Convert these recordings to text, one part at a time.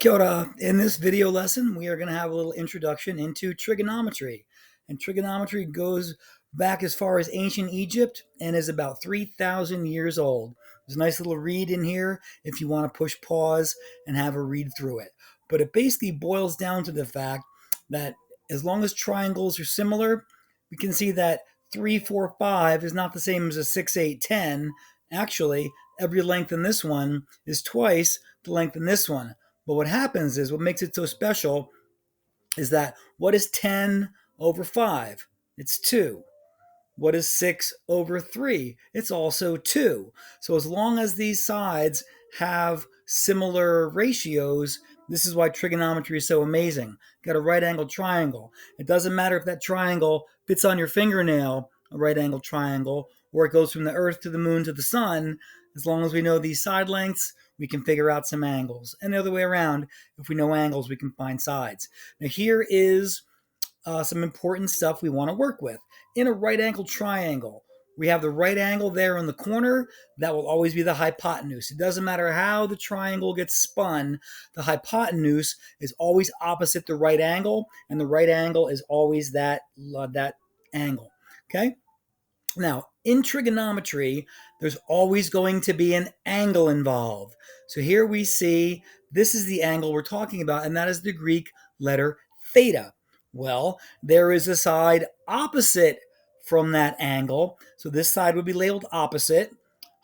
Kia ora. In this video lesson, we are going to have a little introduction into trigonometry. And trigonometry goes back as far as ancient Egypt and is about 3,000 years old. There's a nice little read in here if you want to push pause and have a read through it. But it basically boils down to the fact that as long as triangles are similar, we can see that 3, 4, 5 is not the same as a 6, 8, 10. Actually, every length in this one is twice the length in this one. But what happens is, what makes it so special is that what is 10 over 5? It's 2. What is 6 over 3? It's also 2. So as long as these sides have similar ratios, this is why trigonometry is so amazing. Got a right angled triangle. It doesn't matter if that triangle fits on your fingernail, a right angled triangle, or it goes from the earth to the moon to the sun. As long as we know these side lengths, we can figure out some angles. And the other way around, if we know angles, we can find sides. Now here is some important stuff we want to work with. In a right angled triangle, we have the right angle there in the corner. That will always be the hypotenuse. It doesn't matter how the triangle gets spun. The hypotenuse is always opposite the right angle, and the right angle is always that angle. Okay? Now, in trigonometry, there's always going to be an angle involved. So here we see this is the angle we're talking about, and that is the Greek letter theta. Well, there is a side opposite from that angle. So this side would be labeled opposite.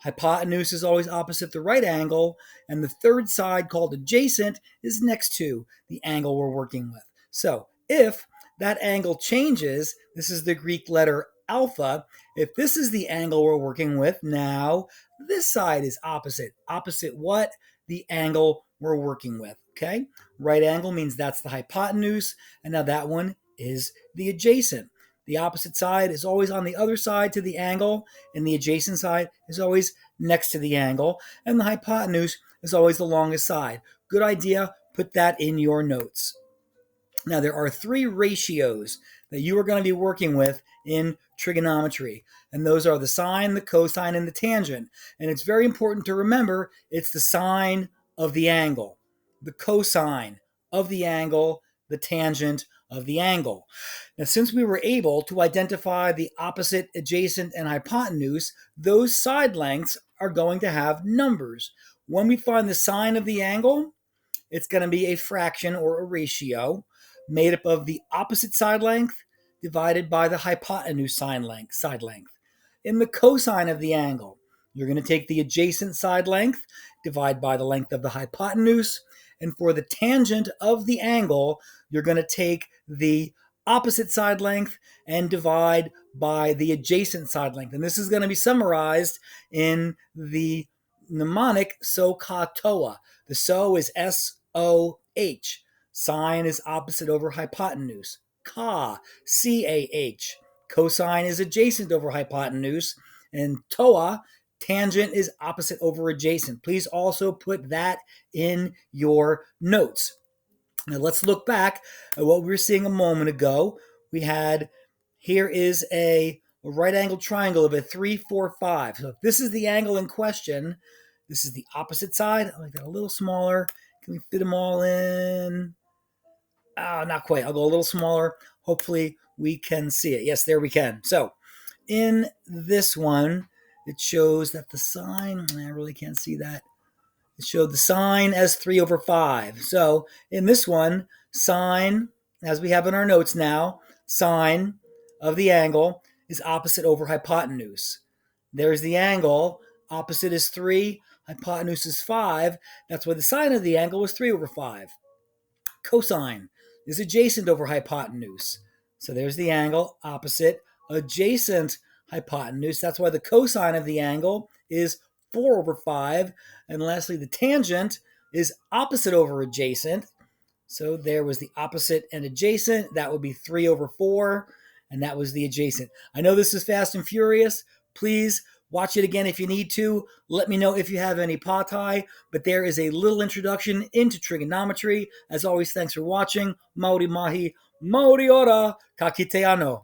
Hypotenuse is always opposite the right angle. And the third side, called adjacent, is next to the angle we're working with. So if that angle changes, this is the Greek letter alpha. If this is the angle we're working with, now this side is opposite. Opposite what? The angle we're working with. Okay? Right angle means that's the hypotenuse, and now that one is the adjacent. The opposite side is always on the other side to the angle, and the adjacent side is always next to the angle, and the hypotenuse is always the longest side. Good idea. Put that in your notes. Now, there are 3 ratios that you are going to be working with in trigonometry, and those are the sine, the cosine, and the tangent. And it's very important to remember it's the sine of the angle, the cosine of the angle, the tangent of the angle. Now, since we were able to identify the opposite, adjacent, and hypotenuse, those side lengths are going to have numbers. When we find the sine of the angle, it's going to be a fraction or a ratio made up of the opposite side length divided by the hypotenuse side length. In the cosine of the angle, you're going to take the adjacent side length, divide by the length of the hypotenuse, and for the tangent of the angle, you're going to take the opposite side length and divide by the adjacent side length. And this is going to be summarized in the mnemonic SOHCAHTOA. The SO is S-O-H. Sine is opposite over hypotenuse. Ka, C-A-H. Cosine is adjacent over hypotenuse. And TOA, tangent, is opposite over adjacent. Please also put that in your notes. Now let's look back at what we were seeing a moment ago. We had, here is a right angled triangle of a 3, 4, 5. So if this is the angle in question, this is the opposite side. I like that a little smaller. Can we fit them all in? Not quite. I'll go a little smaller. Hopefully we can see it. Yes, there we can. So in this one, it shows that the sine, I really can't see that. It showed the sine as 3 over 5. So in this one, sine, as we have in our notes now, sine of the angle is opposite over hypotenuse. There's the angle. Opposite is 3. Hypotenuse is 5. That's why the sine of the angle was 3 over 5. Cosine is adjacent over hypotenuse. So there's the angle, opposite, adjacent hypotenuse. That's why the cosine of the angle is 4 over 5. And lastly, the tangent is opposite over adjacent. So there was the opposite and adjacent. That would be 3 over 4. And that was the adjacent. I know this is fast and furious. Please watch it again if you need to. Let me know if you have any patai. But there is a little introduction into trigonometry. As always, thanks for watching. Mauri mahi, mauri ora, kakiteano.